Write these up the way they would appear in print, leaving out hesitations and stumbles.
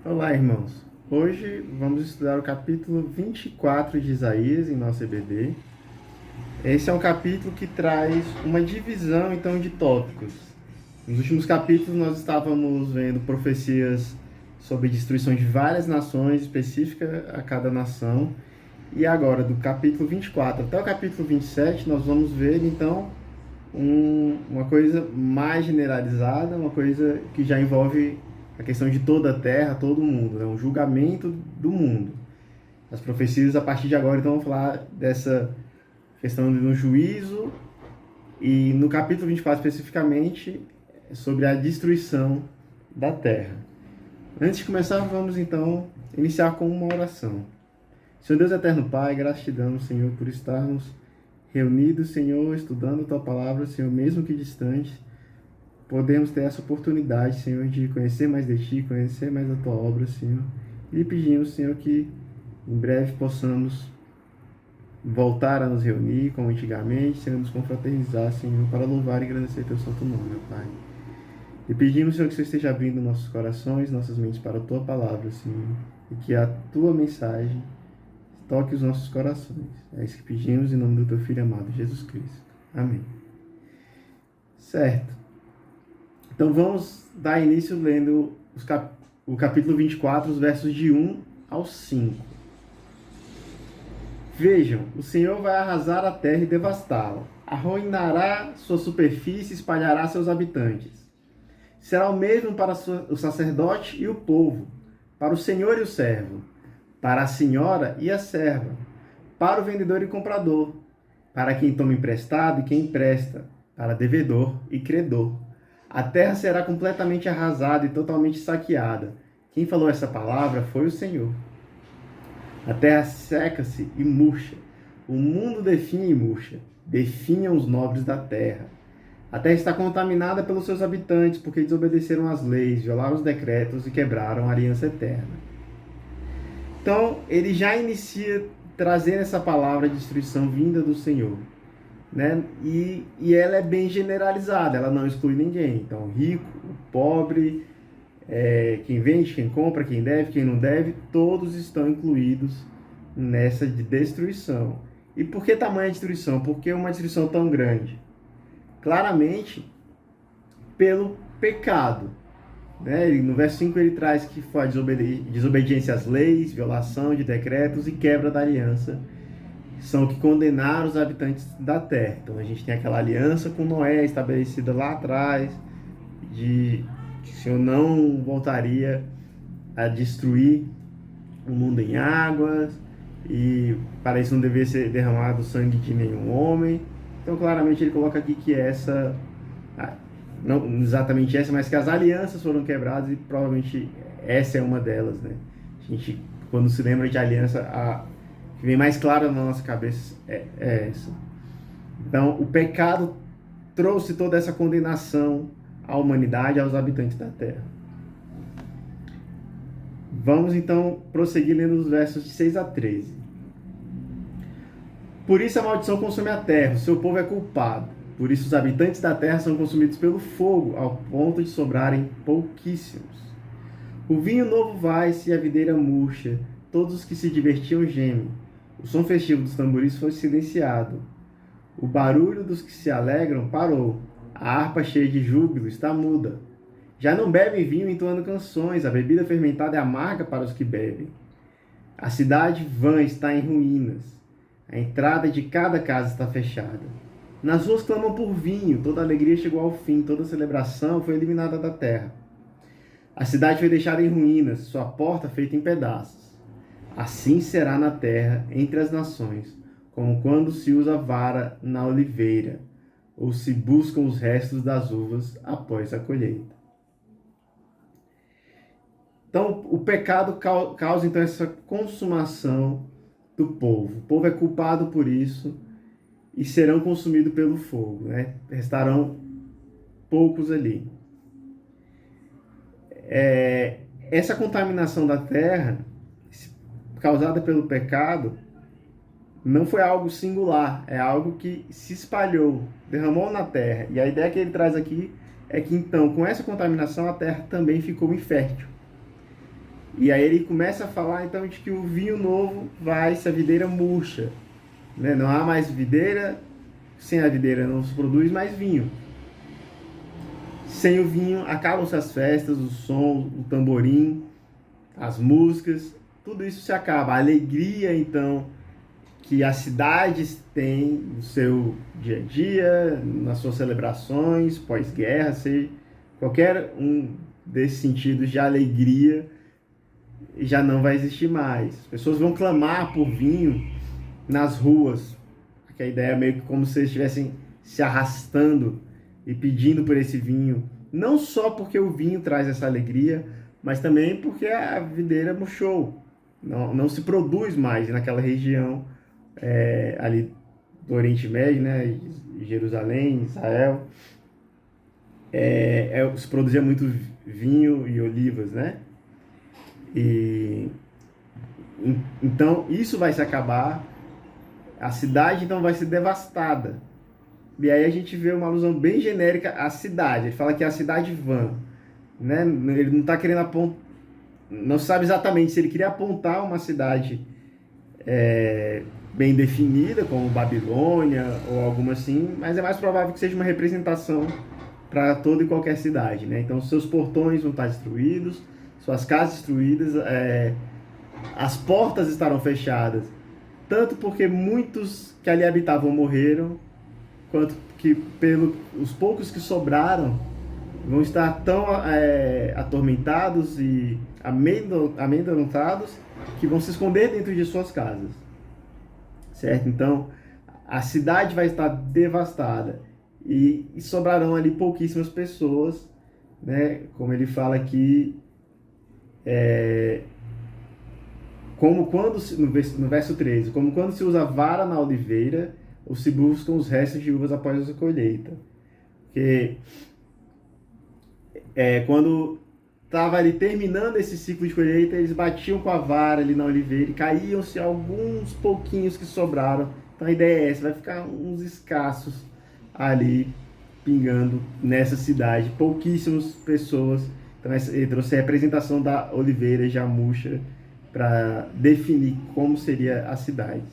Olá, irmãos. Hoje vamos estudar o capítulo 24 de Isaías em nosso EBD. Esse é um capítulo que traz uma divisão, então, de tópicos. Nos últimos capítulos nós estávamos vendo profecias sobre destruição de várias nações, específica a cada nação. E agora, do capítulo 24 até o capítulo 27, nós vamos ver, então, uma coisa mais generalizada, uma coisa que já envolve a questão de toda a terra, todo o mundo, né? Um julgamento do mundo. As profecias, a partir de agora, então, vão falar dessa questão de um juízo, e no capítulo 24, especificamente, sobre a destruição da terra. Antes de começar, vamos, então, iniciar com uma oração. Senhor Deus eterno Pai, graças te damos, Senhor, por estarmos reunidos, Senhor, estudando a Tua Palavra, Senhor, mesmo que distante, podemos ter essa oportunidade, Senhor, de conhecer mais de Ti, conhecer mais da Tua obra, Senhor. E pedimos, Senhor, que em breve possamos voltar a nos reunir como antigamente, Senhor, nos confraternizar, Senhor, para louvar e agradecer Teu santo nome, meu Pai. E pedimos, Senhor, que Você esteja abrindo nossos corações, nossas mentes para a Tua Palavra, Senhor, e que a Tua mensagem toque os nossos corações. É isso que pedimos em nome do Teu Filho amado, Jesus Cristo. Amém. Certo. Então vamos dar início lendo o capítulo 24, os versos de 1 ao 5. Vejam, o Senhor vai arrasar a terra e devastá-la, arruinará sua superfície e espalhará seus habitantes. Será o mesmo para o sacerdote e o povo, para o senhor e o servo, para a senhora e a serva, para o vendedor e comprador, para quem toma emprestado e quem empresta, para devedor e credor. A terra será completamente arrasada e totalmente saqueada. Quem falou essa palavra foi o Senhor. A terra seca-se e murcha. O mundo definha e murcha. Definham os nobres da terra. A terra está contaminada pelos seus habitantes, porque desobedeceram às leis, violaram os decretos e quebraram a aliança eterna. Então, ele já inicia trazendo essa palavra de destruição vinda do Senhor. Né? E ela é bem generalizada, ela não exclui ninguém. Então, o rico, o pobre, quem vende, quem compra, quem deve, quem não deve, todos estão incluídos nessa de destruição. E por que tamanha destruição? Por que uma destruição tão grande? Claramente, pelo pecado. Né? No verso 5 ele traz que foi a desobediência às leis, violação de decretos e quebra da aliança são que condenaram os habitantes da terra. Então a gente tem aquela aliança com Noé estabelecida lá atrás, de que o Senhor não voltaria a destruir o mundo em águas, e para isso não deveria ser derramado sangue de nenhum homem. Então claramente ele coloca aqui que essa, não exatamente essa, mas que as alianças foram quebradas, e provavelmente essa é uma delas, né? A gente, quando se lembra de aliança, que vem mais clara na nossa cabeça é essa. Então, o pecado trouxe toda essa condenação à humanidade, aos habitantes da terra. Vamos então prosseguir lendo os versos de 6 a 13. Por isso a maldição consome a terra, o seu povo é culpado. Por isso os habitantes da terra são consumidos pelo fogo, ao ponto de sobrarem pouquíssimos. O vinho novo vai-se e a videira murcha, todos os que se divertiam gemem. O som festivo dos tamboris foi silenciado. O barulho dos que se alegram parou. A harpa cheia de júbilo está muda. Já não bebem vinho entoando canções. A bebida fermentada é amarga para os que bebem. A cidade vã está em ruínas. A entrada de cada casa está fechada. Nas ruas clamam por vinho. Toda alegria chegou ao fim. Toda celebração foi eliminada da terra. A cidade foi deixada em ruínas. Sua porta feita em pedaços. Assim será na terra, entre as nações, como quando se usa vara na oliveira, ou se buscam os restos das uvas após a colheita. Então, o pecado causa então essa consumação do povo. O povo é culpado por isso e serão consumidos pelo fogo, né? Restarão poucos ali. Essa contaminação da terra causada pelo pecado não foi algo singular, é algo que se espalhou, derramou na terra. E a ideia que ele traz aqui é que então, com essa contaminação, a terra também ficou infértil. E aí ele começa a falar então de que o vinho novo vai se a videira murcha, né? Não há mais videira, sem a videira não se produz mais vinho. Sem o vinho acabam-se as festas, o som, o tamborim, as músicas, tudo isso se acaba. A alegria então que as cidades têm no seu dia a dia, nas suas celebrações, pós-guerra, seja qualquer um desses sentidos de alegria, já não vai existir mais. As pessoas vão clamar por vinho nas ruas, que a ideia é meio que como se eles estivessem se arrastando e pedindo por esse vinho, não só porque o vinho traz essa alegria, mas também porque a videira murchou, não se produz mais naquela região ali do Oriente Médio, né, Jerusalém, Israel, se produzia muito vinho e olivas, né? E então isso vai se acabar, a cidade então vai ser devastada. E aí a gente vê uma alusão bem genérica à cidade. Ele fala que é a cidade vã, né? Ele não está querendo apontar, não sabe exatamente se ele queria apontar uma cidade bem definida, como Babilônia ou alguma assim, mas é mais provável que seja uma representação para toda e qualquer cidade, né? Então seus portões vão estar destruídos, suas casas destruídas, as portas estarão fechadas, tanto porque muitos que ali habitavam morreram, quanto que os poucos que sobraram vão estar tão atormentados e amedrontados que vão se esconder dentro de suas casas, certo? Então a cidade vai estar devastada e sobrarão ali pouquíssimas pessoas, né? Como ele fala aqui, como quando, no verso 13, como quando se usa vara na oliveira ou se buscam os restos de uvas após a colheita. Porque quando estava ali terminando esse ciclo de colheita, eles batiam com a vara ali na oliveira e caíam-se alguns pouquinhos que sobraram. Então a ideia é essa, vai ficar uns escassos ali pingando nessa cidade, pouquíssimas pessoas. Então ele trouxe a representação da oliveira já murcha para definir como seria a cidade.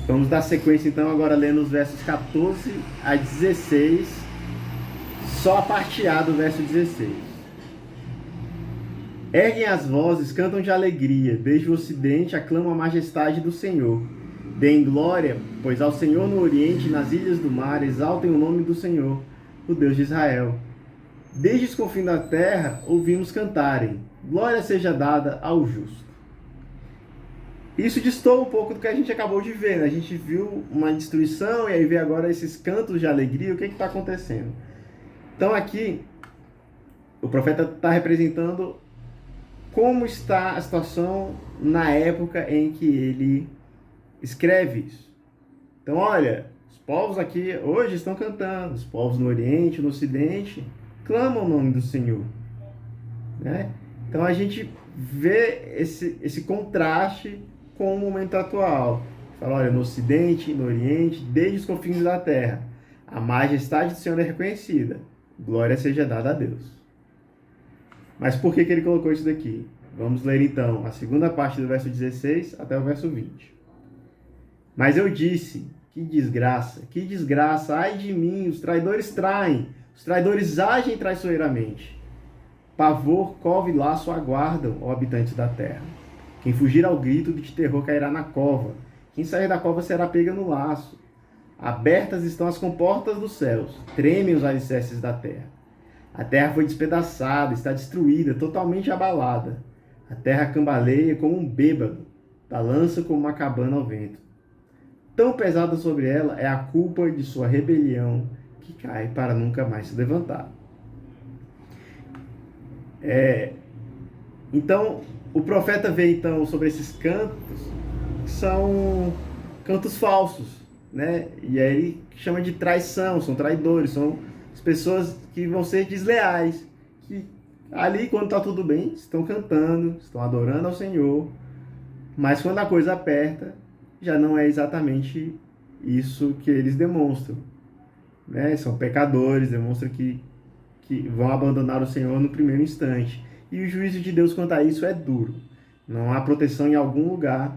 Vamos dar sequência então agora lendo os versos 14 a 16, só a parte A do verso 16. Erguem as vozes, cantam de alegria, desde o ocidente aclamam a majestade do Senhor. Deem glória, pois ao Senhor no oriente e nas ilhas do mar, exaltem o nome do Senhor, o Deus de Israel. Desde os confins da terra ouvimos cantarem, glória seja dada ao justo. Isso destoa um pouco do que a gente acabou de ver, né? A gente viu uma destruição e aí vê agora esses cantos de alegria. O que está acontecendo? Então aqui, o profeta está representando como está a situação na época em que ele escreve isso. Então olha, os povos aqui hoje estão cantando, os povos no Oriente, no Ocidente, clamam o nome do Senhor, né? Então a gente vê esse contraste com o momento atual. Fala, olha, no Ocidente, no Oriente, desde os confins da terra, a majestade do Senhor é reconhecida. Glória seja dada a Deus. Mas por que ele colocou isso daqui? Vamos ler então a segunda parte do verso 16 até o verso 20. Mas eu disse, que desgraça, ai de mim, os traidores traem, os traidores agem traiçoeiramente. Pavor, cova e laço aguardam, ó habitantes da terra. Quem fugir ao grito de terror cairá na cova. Quem sair da cova será pega no laço. Abertas estão as comportas dos céus. Tremem os alicerces da terra. A terra foi despedaçada, está destruída, totalmente abalada. A terra cambaleia como um bêbado, balança como uma cabana ao vento. Tão pesada sobre ela é a culpa de sua rebelião, que cai para nunca mais se levantar. Então, o profeta vê então sobre esses cantos, que são cantos falsos, né? E aí ele chama de traição, são traidores, são as pessoas que vão ser desleais, que ali quando está tudo bem, estão cantando, estão adorando ao Senhor, mas quando a coisa aperta, já não é exatamente isso que eles demonstram, né? São pecadores, demonstram que que vão abandonar o Senhor no primeiro instante. E o juízo de Deus quanto a isso é duro. Não há proteção em algum lugar.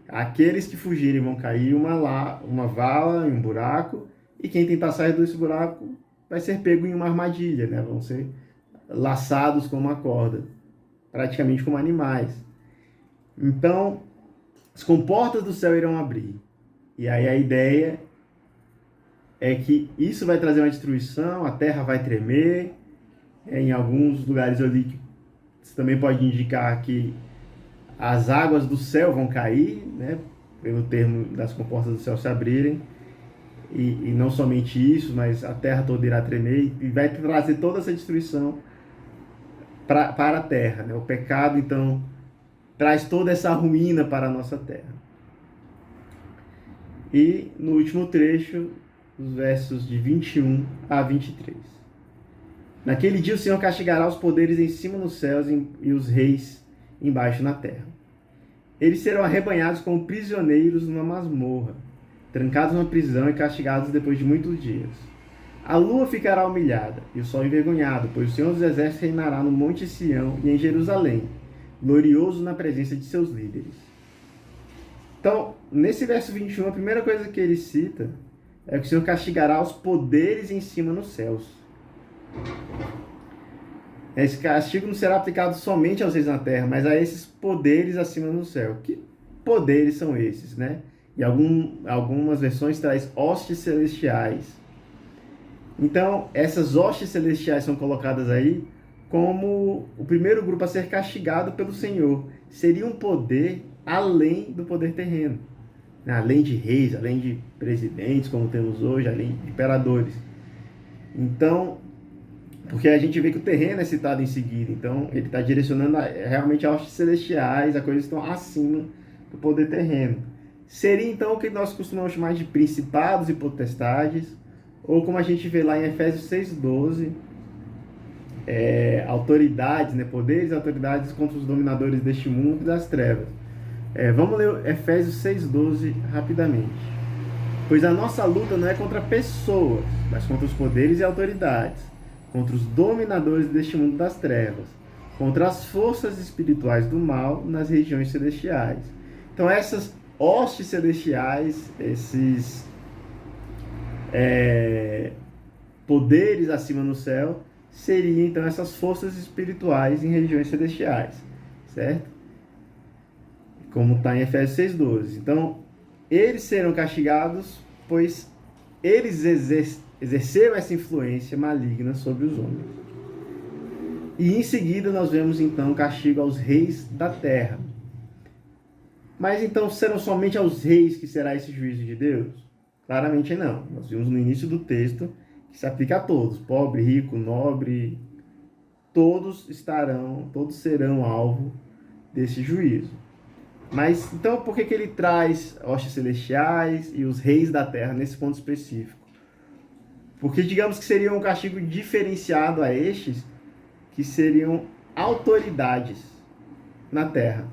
Aqueles que fugirem vão cair uma vala em um buraco, e quem tentar sair desse buraco vai ser pego em uma armadilha, né? Vão ser laçados com uma corda, praticamente como animais. Então, as comportas do céu irão abrir. E aí a ideia é que isso vai trazer uma destruição, a terra vai tremer. Em alguns lugares eu li que isso também pode indicar que as águas do céu vão cair, né? Pelo termo das comportas do céu se abrirem. E não somente isso, mas a terra toda irá tremer e vai trazer toda essa destruição para a terra, né? O pecado, então, traz toda essa ruína para a nossa terra. E no último trecho, os versos de 21 a 23. Naquele dia o Senhor castigará os poderes em cima nos céus e os reis embaixo na terra. Eles serão arrebanhados como prisioneiros numa masmorra, trancados numa prisão e castigados depois de muitos dias. A lua ficará humilhada e o sol envergonhado, pois o Senhor dos Exércitos reinará no Monte Sião e em Jerusalém, glorioso na presença de seus líderes. Então, nesse verso 21, a primeira coisa que ele cita é que o Senhor castigará os poderes em cima nos céus. Esse castigo não será aplicado somente aos reis na terra, mas a esses poderes acima no céu. Que poderes são esses, né? E algumas versões traz hostes celestiais. Então, essas hostes celestiais são colocadas aí como o primeiro grupo a ser castigado pelo Senhor. Seria um poder além do poder terreno, né? Além de reis, além de presidentes, como temos hoje, além de imperadores. Então, porque a gente vê que o terreno é citado em seguida, então ele está direcionando realmente a hostes celestiais, a coisas que estão acima do poder terreno. Seria então o que nós costumamos chamar de principados e potestades, ou como a gente vê lá em Efésios 6,12, autoridades, né? Poderes e autoridades contra os dominadores deste mundo e das trevas. Vamos ler Efésios 6,12 rapidamente. Pois a nossa luta não é contra pessoas, mas contra os poderes e autoridades, contra os dominadores deste mundo das trevas, contra as forças espirituais do mal nas regiões celestiais. Então essas hostes celestiais, esses poderes acima no céu, seriam então essas forças espirituais em regiões celestiais, certo? Como está em Efésios 6,12. Então, eles serão castigados, pois eles exerceram essa influência maligna sobre os homens. E em seguida nós vemos então castigo aos reis da terra. Mas então serão somente aos reis que será esse juízo de Deus? Claramente não. Nós vimos no início do texto que se aplica a todos, pobre, rico, nobre, todos serão alvo desse juízo. Mas então por que ele traz hostes celestiais e os reis da terra nesse ponto específico? Porque digamos que seria um castigo diferenciado a estes, que seriam autoridades na terra.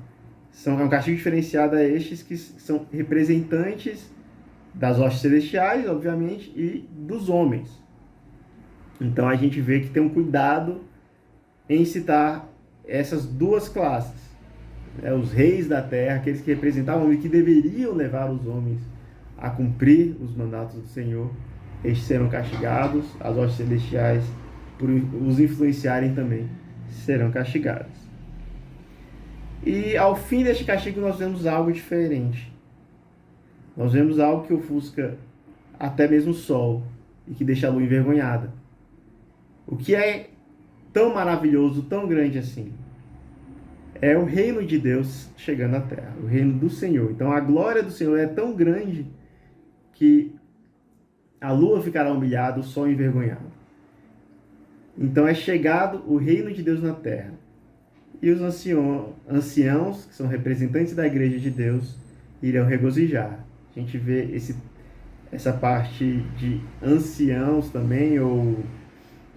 É um castigo diferenciado a estes que são representantes das hostes celestiais, obviamente, e dos homens. Então a gente vê que tem um cuidado em citar essas duas classes. Os reis da terra, aqueles que representavam e que deveriam levar os homens a cumprir os mandatos do Senhor, estes serão castigados. As hostes celestiais, por os influenciarem também, serão castigadas. E ao fim deste castigo nós vemos algo diferente. Nós vemos algo que ofusca até mesmo o sol e que deixa a lua envergonhada. O que é tão maravilhoso, tão grande assim? É o reino de Deus chegando à terra, o reino do Senhor. Então a glória do Senhor é tão grande que a lua ficará humilhada, o sol envergonhado. Então é chegado o reino de Deus na terra. E os anciãos, que são representantes da igreja de Deus, irão regozijar. A gente vê essa parte de anciãos também, ou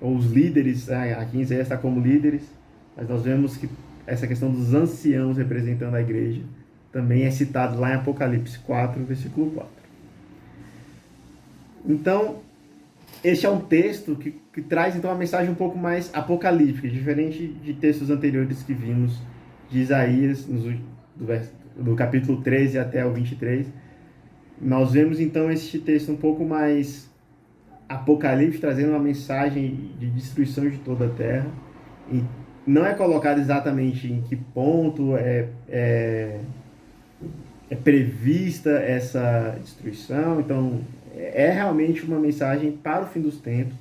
os líderes, aqui em Isaías está como líderes, mas nós vemos que essa questão dos anciãos representando a igreja também é citado lá em Apocalipse 4, versículo 4. Então, este é um texto que traz então uma mensagem um pouco mais apocalíptica, diferente de textos anteriores que vimos de Isaías, do capítulo 13 até o 23. Nós vemos então este texto um pouco mais apocalíptico, trazendo uma mensagem de destruição de toda a terra. E não é colocado exatamente em que ponto é prevista essa destruição, então é realmente uma mensagem para o fim dos tempos.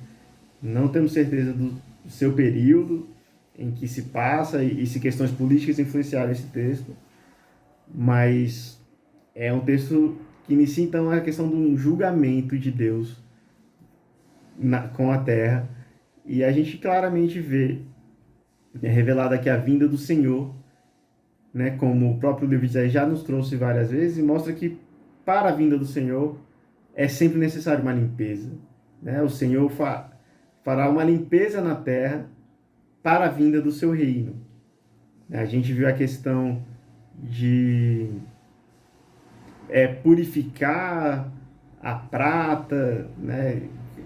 Não temos certeza do seu período em que se passa e se questões políticas influenciaram esse texto, mas é um texto que inicia então a questão de um julgamento de Deus com a terra, e a gente claramente vê revelada aqui a vinda do Senhor, né, como o próprio livro de Isaías já nos trouxe várias vezes, e mostra que para a vinda do Senhor é sempre necessário uma limpeza, né? O Senhor fará uma limpeza na terra para a vinda do seu reino. A gente viu a questão de purificar a prata, né,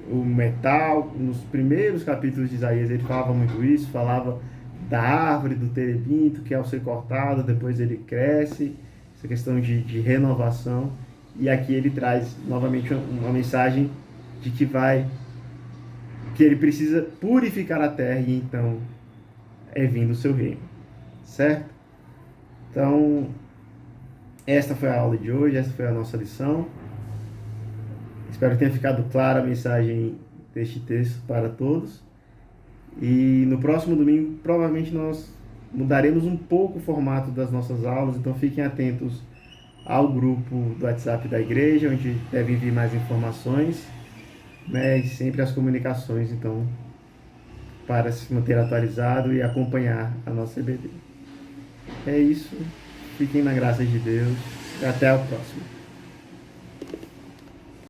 o metal. Nos primeiros capítulos de Isaías ele falava muito isso, falava da árvore do terebinto, que ao ser cortado, depois ele cresce, essa questão de renovação. E aqui ele traz novamente uma mensagem de que ele precisa purificar a terra e então é vindo o seu reino, certo? Então, esta foi a aula de hoje, essa foi a nossa lição. Espero que tenha ficado clara a mensagem deste texto para todos. E no próximo domingo, provavelmente nós mudaremos um pouco o formato das nossas aulas, então fiquem atentos ao grupo do WhatsApp da igreja, onde devem vir mais informações, né, e sempre as comunicações, então, para se manter atualizado e acompanhar a nossa EBD. É isso, fiquem na graça de Deus e até o próximo.